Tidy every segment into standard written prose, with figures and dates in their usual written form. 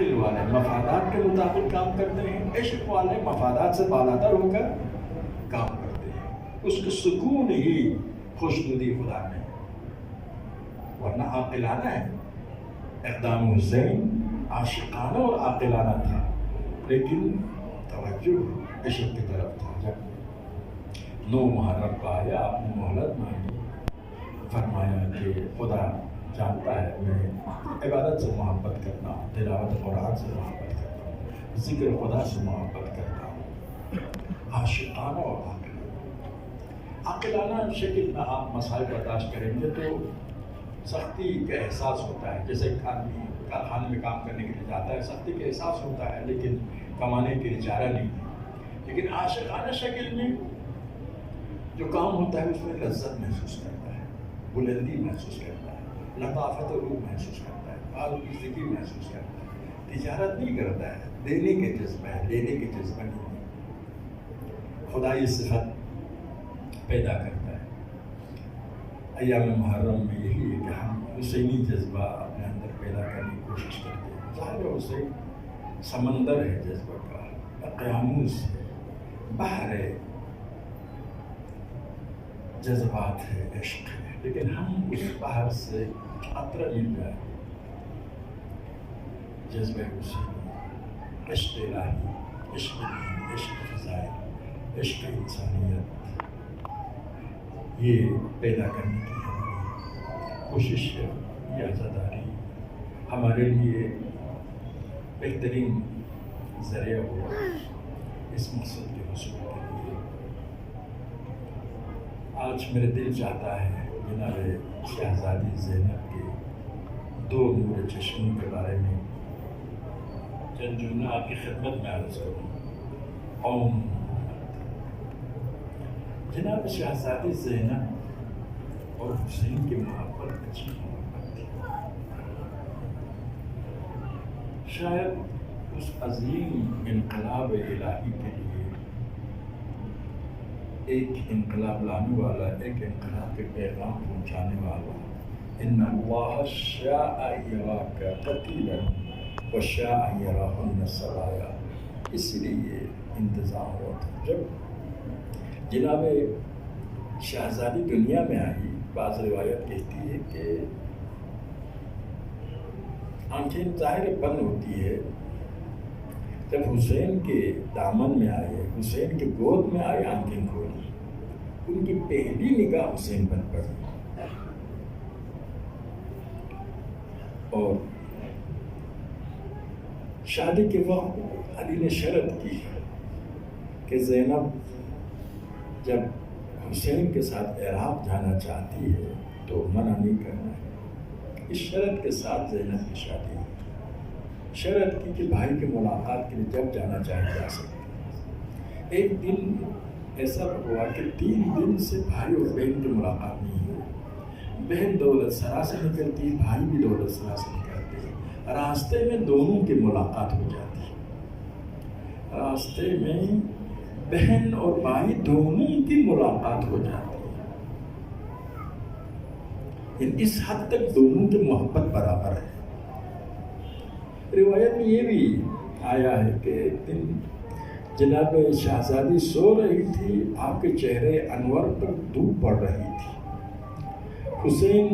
عقل والے مفادات کے مطابق کام کرتے ہیں، عشق والے مفادات سے بالاتر ہو کر کام کرتے ہیں. اس کے سکون ہی خوشنودی خدا میں، ورنہ عاقلانہ ہے. اقدام حسین عاشقانہ اور عاقلانہ تھا، لیکن توجہ عشق کی طرف تھا. جب 9 محرم کا آیا، آپ نے مہلت مانگی، فرمایا کہ خدا جانتا ہے میں عبادت سے محبت کرتا ہوں، تلاوت قرآن سے محبت کرتا ہوں، ذکر خدا سے محبت کرتا ہوں. عاشقانہ اور عاقلانہ شکل میں آپ مسائل برداشت کریں گے تو سختی کا احساس ہوتا ہے. جیسے ایک آدمی کارخانے میں کام کرنے کے لیے جاتا ہے، سختی کا احساس ہوتا ہے لیکن کمانے کے لیے چارہ نہیں ہے. لیکن عاشقانہ شکل میں جو کام ہوتا ہے اس میں لذت محسوس کرتا ہے، بلندی محسوس کرتا ہے، لطافت و روح محسوس کرتا ہے، آلودگی محسوس کرتا ہے. تجارت نہیں کرتا ہے، دینے کے جذبہ ہے، لینے کے جذبہ نہیں ہے. خدا یہ صفت پیدا کرتا ہے. ایام محرم میں یہی ہے کہ ہم حسینی جذبہ اپنے اندر پیدا کرنے کی کوشش کرتے ہیں. ظاہر ہے حسین سمندر ہے جذبہ کا، قیاموس ہے، بحر ہے، جذبات ہے، عشق ہے، لیکن ہم اس بحر سے قطرہ مل جائے. جذبہ حسین، عشق الہی، عشق دین، عشق فضائل، عشق انسانیت، یہ پیدا کرنے کی ہماری کوشش ہے. یہ عزاداری ہمارے لیے بہترین ذریعہ ہوا اس مقصد کے حصول کے لیے. آج میرے دل چاہتا ہے جناب شہزادی زینب کے 2 نور چشموں کے بارے میں چند جملے آپ کی خدمت میں عرض کروں. جناب شہزادی زینب اور حسین کی محبت اچھی محبت تھی. شاید اس عظیم انقلاب الہی کے لیے ایک انقلاب لانے والا، ایک انقلاب کے پیغام پہنچانے والا، ان اللہ شاء یراک قتیلا وشاء یراہن سرایا، اس لیے انتظام ہوا تھا. جب جناب شہزادی دنیا میں آئی، بعض روایت کہتی ہے کہ آنکھیں ظاہر بند ہوتی ہے. جب حسین کے دامن میں آئے، حسین کے گود میں آئے، آنکھیں کھولی. ان کی پہلی نگاہ حسین پر پڑی اور شادی کے وقت علی نے شرط کی کہ زینب جب حسین کے ساتھ عراق جانا چاہتی ہے تو منع نہیں کرنا ہے. اس شرط کے ساتھ زینب کی شادی ہوئی. شرط کی کہ بھائی کی ملاقات کے لیے جب جانا چاہے جا سکتے. ایک دن ایسا ہوا کہ 3 دن سے بھائی اور بہن کی ملاقات نہیں ہوئی. بہن دولت سرا سے نکلتی، بھائی بھی دولت سرا سے نکلتے. راستے میں دونوں کی ملاقات ہو جاتی. راستے میں بہن اور بھائی دونوں کی ملاقات ہو جاتی ہے. اس حد تک دونوں کی محبت برابر ہے. روایت میں یہ بھی آیا ہے کہ ایک دن جناب شہزادی سو رہی تھی، آپ کے چہرے انور پر دھوپ پڑ رہی تھی. حسین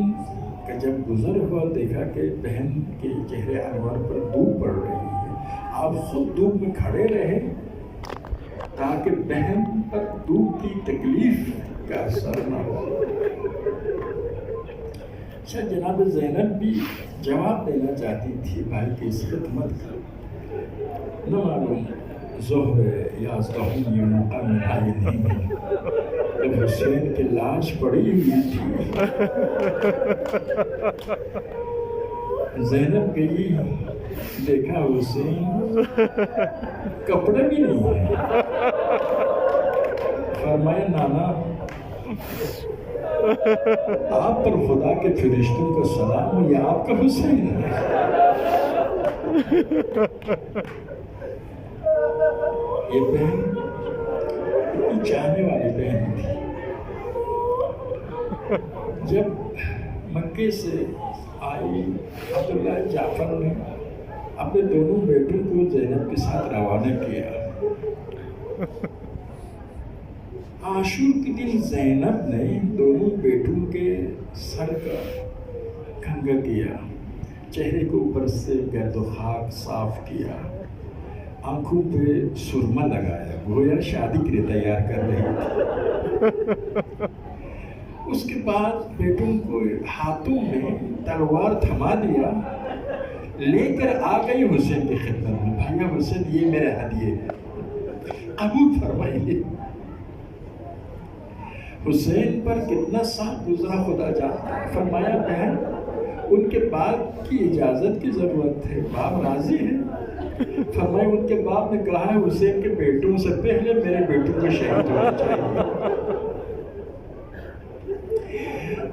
کا جب گزر ہوا دیکھا کہ بہن کے چہرے انور پر دھوپ پڑ رہی ہے، آپ خود دھوپ میں کھڑے رہے تاکہ بہن پر دھوپ کی تکلیف کا اثر نہ ہو. شاید جناب زینب بھی جواب دینا چاہتی تھی بھائی کی اس خدمت کا. نہ معلوم ظہر یا ظہر یہ موقع ملا ہی نہیں. جب حسین کی لاش پڑی ہوئی تھی، زینب گئی، دیکھا حسین کپڑے بھی نہیں ہیں. فرمایا نانا آپ پر خدا کے فرشتوں کا سلام ہو، یہ آپ کا حسین ہے. یہ بہن اتنی چاہنے والی بہن تھی. جب مکے سے آئی عبداللہ جعفر نے آپ نے دونوں بیٹوں کو زینب کے ساتھ روانہ کیا۔ عاشور کے دن زینب نے دونوں بیٹوں کے سر کا کنگھا کیا، چہرے کو اوپر سے گرد و خاک صاف کیا، آنکھوں پہ سرما لگایا، گویا شادی کے لیے تیار کر رہی تھی۔ اس کے بعد بیٹوں کو ہاتھوں میں تلوار تھما دیا، لے کر آ گئی حسین کی خدمت میں، بھائی حسین یہ میرے ہدیے ہیں، قبول فرمائیے۔ حسین پر کتنا سخت گزرا خدا جانتا ہے۔ فرمایا بہن ان کے باپ کی اجازت کی ضرورت ہے، باپ راضی ہے؟ فرمایا ان کے باپ نے کہا ہے حسین کے بیٹوں سے پہلے میرے بیٹوں کو شہید ہونا چاہیے۔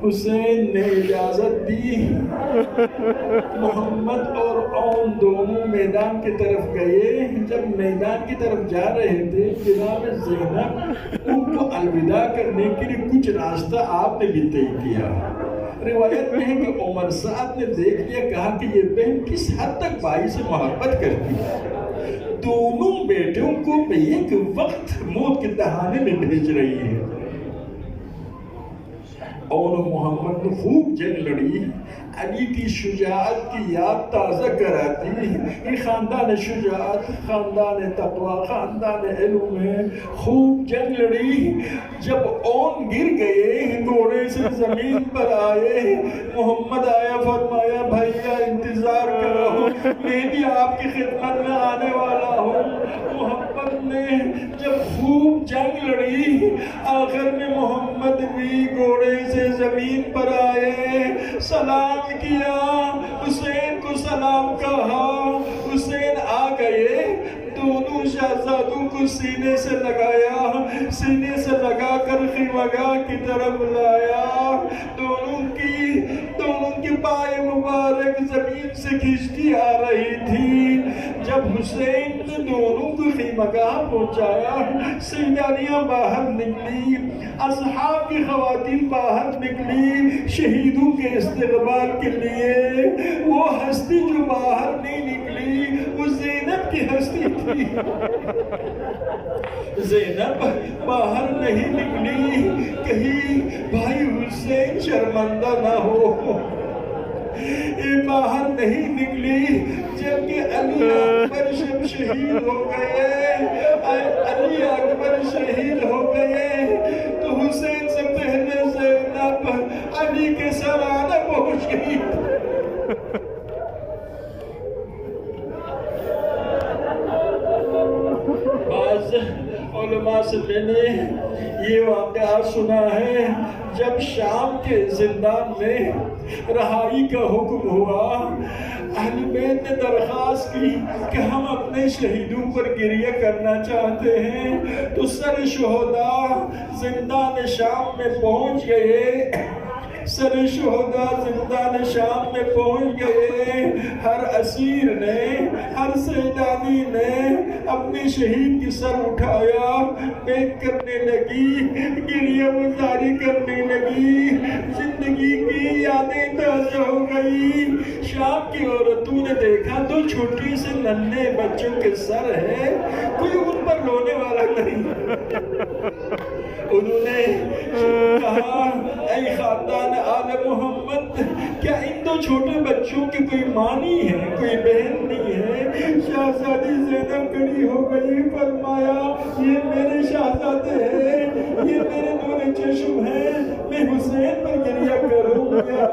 حسین نے اجازت دی، محمد اور اون دونوں میدان کی طرف گئے۔ جب میدان کی طرف جا رہے تھے جناب زینب ان کو الوداع کرنے کے لیے کچھ راستہ آپ نے بھی طے کیا۔ روایت میں ہے کہ عمر سعد نے دیکھ لیا، کہا کہ یہ بہن کس حد تک بھائی سے محبت کرتی ہے، دونوں بیٹوں کو ایک وقت موت کے دہانے میں بھیج رہی ہے۔ اور محمد نے خوب جنگ لڑی، علی کی شجاعت کی یاد تازہ کراتی۔ یہ خاندان شجاعت، خاندان تقوی، خاندان علم ہے، خوب جنگ لڑی۔ جب اون گر گئے، گھوڑے سے زمین پر آئے، محمد آیا، فرمایا بھائیا انتظار کرو، میں بھی آپ کی خدمت میں آنے والا ہوں۔ محمد نے جب خوب جنگ لڑی، آخر میں محمد بھی گھوڑے سے زمین پر آئے، سلام کیا، حسین کو سلام کہا۔ حسین آ گئے، دونوں شہزادوں کو سینے سے لگایا، سینے سے لگا کر خیمگاہ کی طرف لایا۔ دونوں کی پائے مبارک زمین سے کھینچتی آ رہی تھی۔ جب حسین نے دونوں کو خیمگاہ پہنچایا، سیدانیاں باہر نکلی، اصحاب کی خواتین باہر نکلی شہیدوں کے استقبال کے لیے۔ وہ ہستی جو باہر نہیں نکلی وہ زینب کی ہستی تھی۔ زینب باہر نہیں نکلی، کہیں بھائی حسین شرمندہ نہ ہو، یہ باہر نہیں نکلی۔ جبکہ علی اکبر جب شہید ہو گئے، علی اکبر شہید ہو گئے تو حسین سے پہلے زینب علی کے سرانہ پہنچ گئی۔ بعض علماء سے میں نے یہ واقعہ سنا ہے، جب شام کے زندان میں رہائی کا حکم ہوا، اہل بیت نے درخواست کی کہ ہم اپنے شہیدوں پر گریہ کرنا چاہتے ہیں، تو سر شہداء زندان شام میں پہنچ گئے۔ سر شہداء زندان شام میں پہنچ گئے۔ ہر اسیر نے، ہر سیدانی نے اپنے شہید کی سر اٹھایا، بیت کرنے لگی، گریہ گزاری کرنے لگی، زندگی کی یادیں تازہ ہو گئی۔ شام کی عورتوں نے دیکھا تو چھوٹی سے ننھے بچوں کے سر ہے، کوئی ان پر رونے والا نہیں۔ انہوں نے کہا اے خاندان آل محمد، کیا ان دو چھوٹے بچوں کی کوئی ماں نہیں ہے، کوئی بہن نہیں ہے؟ شہزادی زینب کھڑی ہو گئی، فرمایا یہ میرے شہزادے ہیں، یہ میرے نور چشم ہیں، میں حسین پر گریہ کروں گا۔